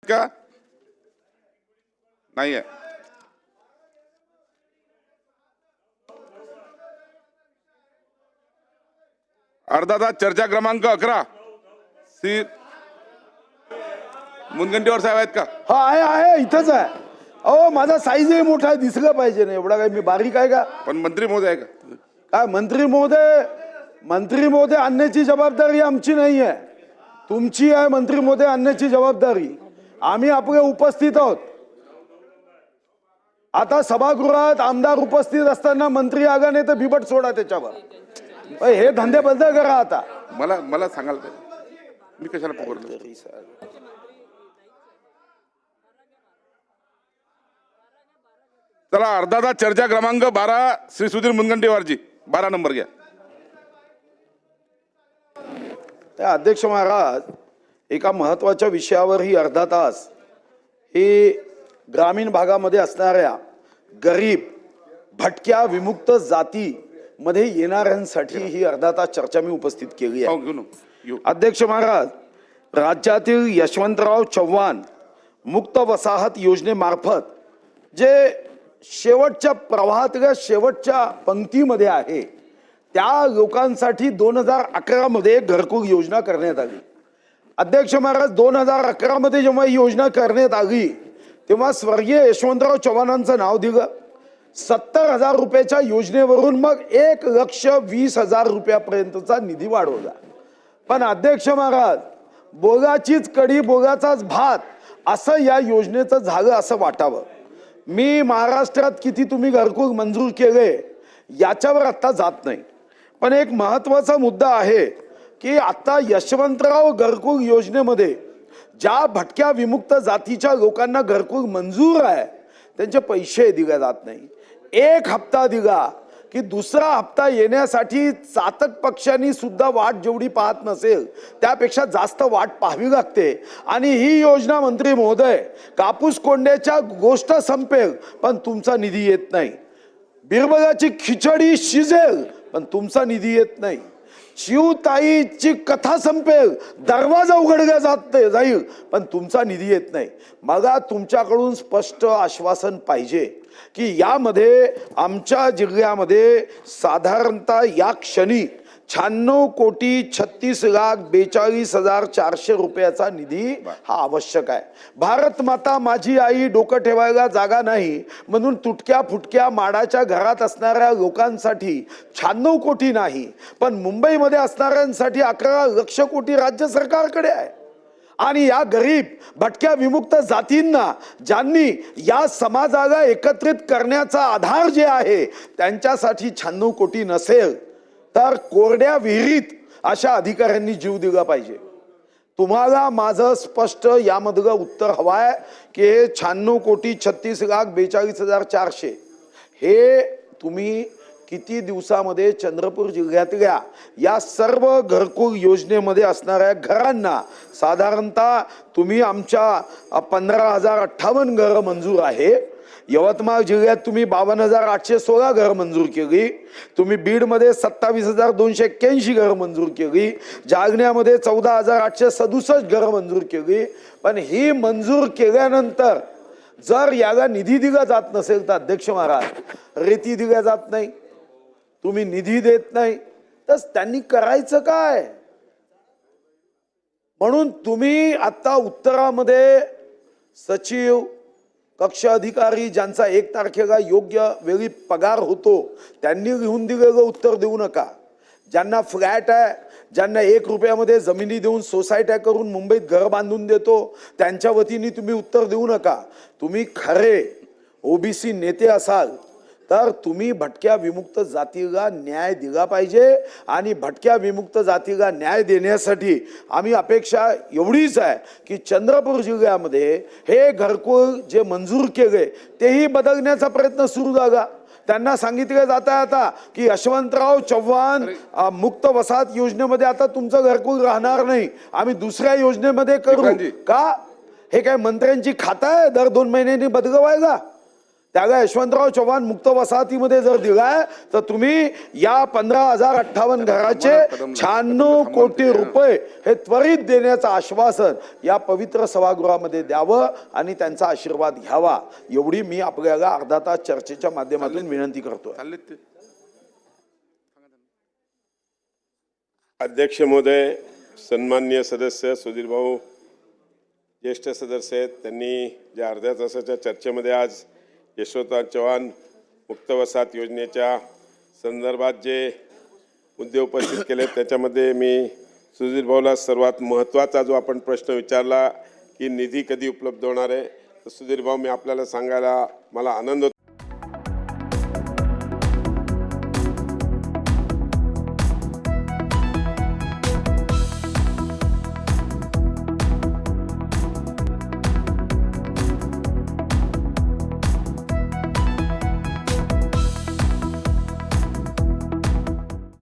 का नाही आहे? अर्धा तास चर्चा क्रमांक 11 श्री मुनगंटीवार साहेब आहेत का? हा आहे इथंच आहे. अहो माझा साईजही मोठा आहे, दिसलं पाहिजे ना, एवढा काही मी बारीक आहे का? पण मंत्री महोदय आहे का? काय मंत्री महोदय आणण्याची जबाबदारी आमची नाही आहे, तुमची आहे. मंत्री महोदय आणण्याची जबाबदारी आम्ही आपले उपस्थित आहोत. आता सभागृहात आमदार उपस्थित असताना मंत्री आगा नाही तर बिबट सोडा त्याच्यावर. हे धंदे बंद करा आता. मला सांगाल का मी कशाला पकडलो? चला अर्धा तास चर्चा क्रमांक 12 श्री सुधीर मुनगंटीवारजी 12 नंबर घ्या. अध्यक्ष महाराज, एका महत्वाच्या विषयावर ही अर्धा तास हे ग्रामीण भागामध्ये असणाऱ्या गरीब भटक्या विमुक्त जाती मध्ये येणाऱ्यांसाठी ही अर्धा तास चर्चा मी उपस्थित केली आहे. अध्यक्ष महाराज, राज्यातील यशवंतराव चव्हाण मुक्त वसाहत योजनेमार्फत जे शेवटच्या प्रवाहातल्या शेवटच्या पंक्तीमध्ये आहे त्या लोकांसाठी 2011 मध्ये घरकुल योजना करण्यात आली. अध्यक्ष महाराज, 2011 मध्ये जेव्हा ही योजना करण्यात आली तेव्हा स्वर्गीय यशवंतराव चव्हाणांचं नाव दिलं. 70,000 रुपयाच्या योजनेवरून मग 1,20,000 रुपयापर्यंतचा निधी वाढवला. पण अध्यक्ष महाराज, बोगाचीच कडी बोगाचाच भात असं या योजनेचं झालं असं वाटावं. मी महाराष्ट्रात किती तुम्ही घरकुल मंजूर केले याच्यावर आता जात नाही, पण एक महत्वाचा मुद्दा आहे की आता यशवंतराव घरकुल योजनेमध्ये ज्या भटक्या विमुक्त जातीच्या लोकांना घरकुल मंजूर आहे त्यांचे पैसे दिले जात नाही. एक हप्ता दिला की दुसरा हप्ता येण्यासाठी चातक पक्षांनी सुद्धा वाट जेवढी पाहत नसेल त्यापेक्षा जास्त वाट पाहावी लागते. आणि ही योजना मंत्री महोदय, कापूस कोंड्याच्या गोष्ट संपेल पण तुमचा निधी येत नाही. बिरबलाची खिचडी शिजेल पण तुमचा निधी येत नाही. शिवताईची कथा संपेल, दरवाजा उघडला जाईल पण तुमचा निधी येत नाही. मला तुमच्याकडून स्पष्ट आश्वासन पाहिजे की यामध्ये आमच्या जिल्ह्यामध्ये साधारणतः या क्षणी 96,36,42,400 रुपयाचा निधी हा आवश्यक आहे. भारत माता माझी आई डोकं ठेवायला जागा नाही म्हणून तुटक्या फुटक्या माडाच्या घरात असणाऱ्या लोकांसाठी 96 कोटी नाही, पण मुंबईमध्ये असणाऱ्यांसाठी 11 लक्ष कोटी राज्य सरकारकडे आहे. आणि या गरीब भटक्या विमुक्त जातींना ज्यांनी या समाजाला एकत्रित करण्याचा आधार जे आहे त्यांच्यासाठी 96 कोटी नसेल तर कोरड्या विहिरीत अशा अधिकाऱ्यांनी जीव दिला पाहिजे. तुम्हाला माझं स्पष्ट यामधलं उत्तर हवंय की हे 96,36,42,400 हे तुम्ही किती दिवसामध्ये चंद्रपूर जिल्ह्यातल्या या सर्व घरकुल योजनेमध्ये असणाऱ्या घरांना साधारणतः तुम्ही आमच्या 15,058 घरं मंजूर आहे. यवतमाळ जिल्ह्यात तुम्ही 52,816 घरं मंजूर केली. तुम्ही बीडमध्ये 27,281 घरं मंजूर केली. जालन्यामध्ये 14,867 घरं मंजूर केली. पण ही मंजूर केल्यानंतर जर याला निधी दिला जात नसेल तर अध्यक्ष महाराज, रेती दिल्या जात नाही, तुम्ही निधी देत नाही, तर त्यांनी करायचं काय? म्हणून तुम्ही आता उत्तरामध्ये सचिव कक्ष अधिकारी ज्यांचा 1 तारखेला योग्य वेळी पगार होतो त्यांनी लिहून दिलेलं उत्तर देऊ नका. ज्यांना फ्लॅट आहे, ज्यांना 1 रुपयामध्ये जमिनी देऊन सोसायट्या करून मुंबईत घर बांधून देतो त्यांच्या वतीने तुम्ही उत्तर देऊ नका. तुम्ही खरे ओबीसी नेते असाल तर तुम्ही भटक्या विमुक्त जातीला न्याय दिला पाहिजे. आणि भटक्या विमुक्त जातीला न्याय देण्यासाठी आम्ही अपेक्षा एवढीच आहे की चंद्रपूर जिल्ह्यामध्ये हे घरकुल जे मंजूर केले तेही बदलण्याचा प्रयत्न सुरू झाला. त्यांना सांगितलं जात आहे आता की यशवंतराव चव्हाण मुक्त वसाहत योजनेमध्ये आता तुमचं घरकुल राहणार नाही, आम्ही दुसऱ्या योजनेमध्ये करू. का? हे काय मंत्र्यांची खाता आहे दर 2 महिन्यांनी बदलवायला? त्यागा यशवंतराव चव्हाण मुक्त वसाहतीमध्ये जर दिलाय तर तुम्ही या 15,058 घराचे 96 कोटी रुपये हे त्वरित देण्याचं आश्वासन या पवित्र सभागृहामध्ये द्यावं आणि त्यांचा आशीर्वाद घ्यावा, एवढी मी आपल्याला अर्धा तास चर्चेच्या माध्यमातून विनंती करतो. अध्यक्ष महोदय, सन्माननीय सदस्य सुधीर भाऊ, ज्येष्ठ सदस्य आहेत, त्यांनी ज्या अर्ध्या तासाच्या चर्चेमध्ये आज यशवंतराव चव्हाण मुक्त वसाहत योजनेच्या संदर्भात जे मुद्दे उपस्थित केले त्याच्यामध्ये मी सुधीर भाऊला सर्वात महत्त्वाचा जो आपण प्रश्न विचारला की निधी कधी उपलब्ध होणार आहे, तर सुधीर भाऊ मी आपल्याला सांगायला मला आनंद होतो.